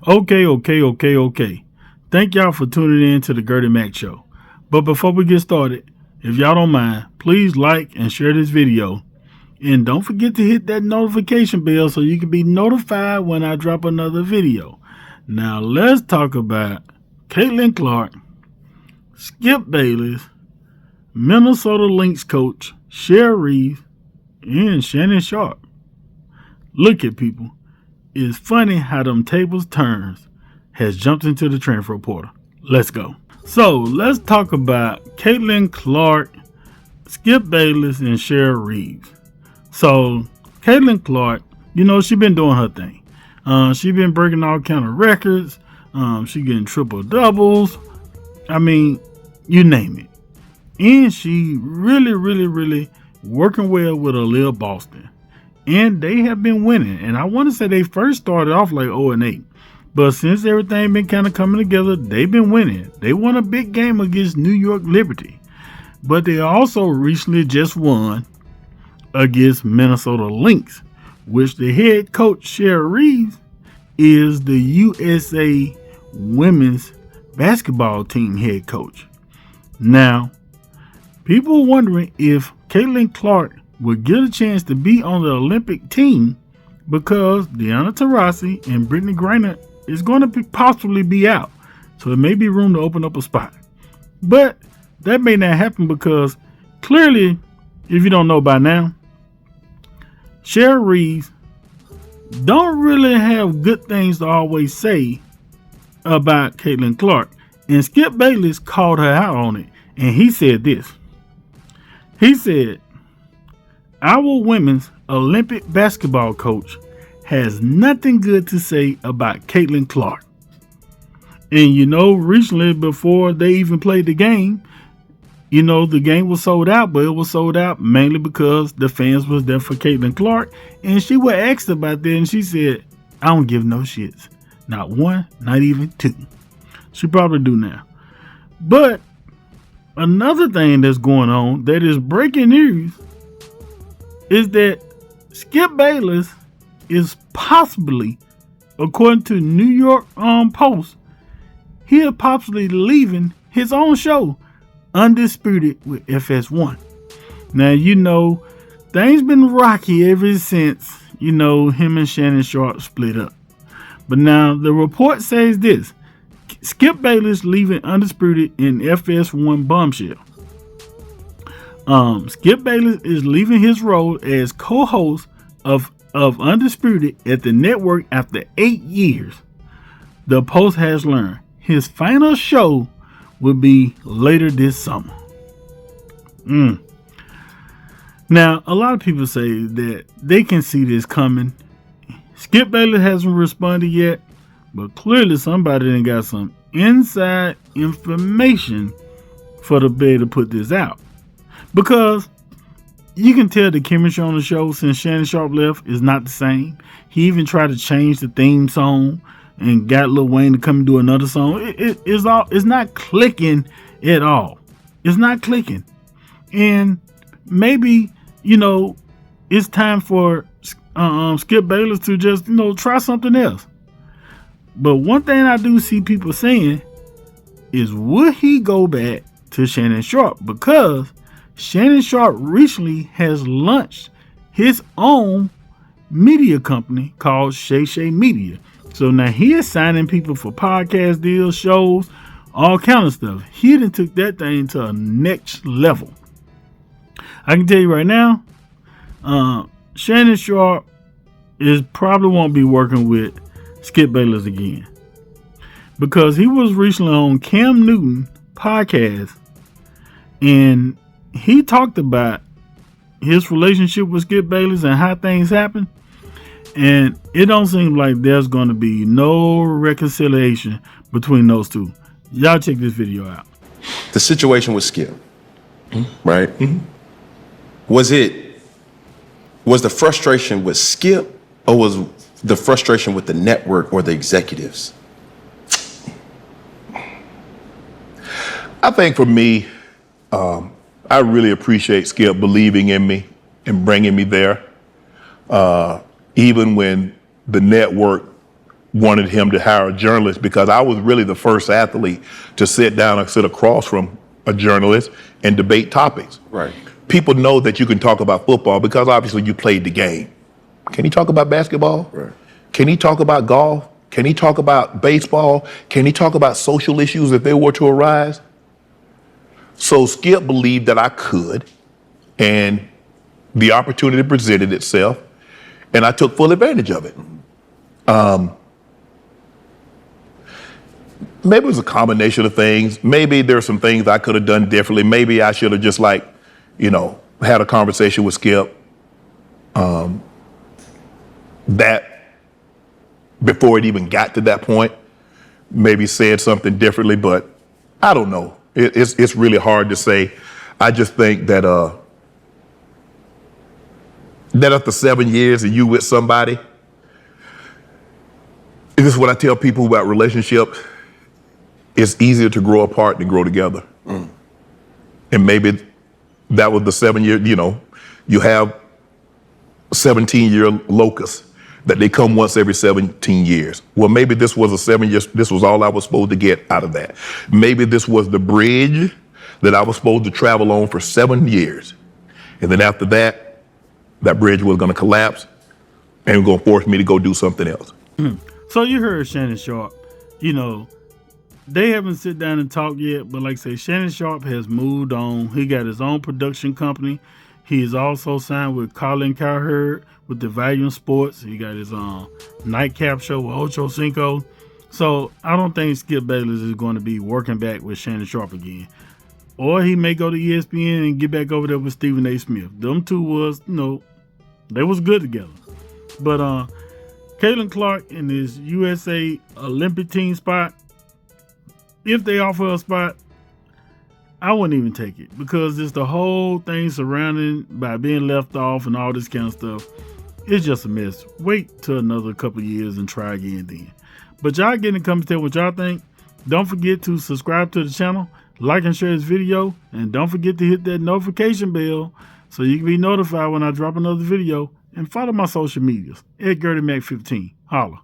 Okay. Thank y'all for tuning in to the Gertie Mac Show. But before we get started, if y'all don't mind, please like and share this video. And don't forget to hit that notification bell so you can be notified when I drop another video. Now let's talk about Caitlinclark, Skip Bayless, Minnesota Lynx coach Cheryl Reeve, and Shannon Sharpe. Look at people. It's funny how them tables turns has jumped into the transfer portal. Let's go. So let's talk about Caitlinclark, Skip Bayless, and Cheryl Reeve. So Caitlinclark, she been doing her thing. She been breaking all kind of records. She getting triple doubles. I mean, you name it. And she really working well with Aaliyah Boston. And they have been winning. And I want to say they first started off like 0-8. But since everything been kind of coming together, they've been winning. They won a big game against New York Liberty. But they also recently just won against Minnesota Lynx, which the head coach, Cheryl Reeve, is the USA women's basketball team head coach. Now, people are wondering if Caitlinclark would get a chance to be on the Olympic team because Deanna Taurasi and Brittany Griner is going to possibly be out. So there may be room to open up a spot. But that may not happen because clearly, if you don't know by now, Cheryl Reeve don't really have good things to always say about Caitlinclark. And Skip Bayless called her out on it. And he said this. He said, "Our women's Olympic basketball coach has nothing good to say about Caitlinclark." And recently before they even played the game, the game was sold out, but it was sold out mainly because the fans was there for Caitlinclark. And she was asked about that and she said, "I don't give no shits. Not one, not even two." She probably do now. But another thing that's going on that is breaking news is that Skip Bayless is possibly, according to New York Post, he is possibly leaving his own show, Undisputed with FS1. Now, things been rocky ever since, him and Shannon Sharpe split up. But now the report says this. Skip Bayless leaving Undisputed in FS1 bombshell. Skip Bayless is leaving his role as co-host of Undisputed at the network after 8 years. The Post has learned his final show will be later this summer. Now, a lot of people say that they can see this coming. Skip Bayless hasn't responded yet, but clearly somebody done got some inside information for the bed to put this out. Because you can tell the chemistry on the show since Shannon Sharpe left is not the same. He even tried to change the theme song and got Lil Wayne to come and do another song. It's not clicking at all. It's not clicking. And maybe, it's time for Skip Bayless to just, try something else. But one thing I do see people saying is, would he go back to Shannon Sharpe? Because Shannon Sharpe recently has launched his own media company called Shay Shay Media. So now he is signing people for podcast deals, shows, all kind of stuff. He done took that thing to a next level. I can tell you right now, Shannon Sharpe probably won't be working with Skip Bayless again. Because he was recently on Cam Newton podcast and he talked about his relationship with Skip Bayless and how things happen. And it don't seem like there's going to be no reconciliation between those two. Y'all check this video out. The situation with Skip, right? Mm-hmm. Was the frustration with Skip or was the frustration with the network or the executives? I think for me, I really appreciate Skip believing in me and bringing me there. Even when the network wanted him to hire a journalist because I was really the first athlete to sit down and sit across from a journalist and debate topics. Right. People know that you can talk about football because obviously you played the game. Can he talk about basketball? Right. Can he talk about golf? Can he talk about baseball? Can he talk about social issues if they were to arise? So Skip believed that I could, and the opportunity presented itself, and I took full advantage of it. Maybe it was a combination of things. Maybe there's some things I could have done differently. Maybe I should have just had a conversation with Skip that before it even got to that point, maybe said something differently, but I don't know. It's really hard to say. I just think that that after 7 years and you with somebody, this is what I tell people about relationships. It's easier to grow apart than grow together. And maybe that was the 7 year, you have 17-year locusts that they come once every 17 years. Well, maybe this was a 7 years, this was all I was supposed to get out of that. Maybe this was the bridge that I was supposed to travel on for 7 years. And then after that, that bridge was gonna collapse and gonna force me to go do something else. So you heard Shannon Sharp. They haven't sit down and talked yet, but like I say, Shannon Sharp has moved on. He got his own production company. He is also signed with caitlinclark with the Valiant Sports. He got his nightcap show with Ocho Cinco. So I don't think Skip Bayless is going to be working back with Shannon Sharp again. Or he may go to ESPN and get back over there with Stephen A. Smith. Them two was, they was good together. But caitlinclark in his USA Olympic team spot, if they offer a spot, I wouldn't even take it because it's the whole thing surrounding by being left off and all this kind of stuff. It's just a mess. Wait till another couple of years and try again then. But y'all get in the comments, tell what y'all think. Don't forget to subscribe to the channel, like and share this video, and don't forget to hit that notification bell so you can be notified when I drop another video, and follow my social medias at GertieMac15. Holla.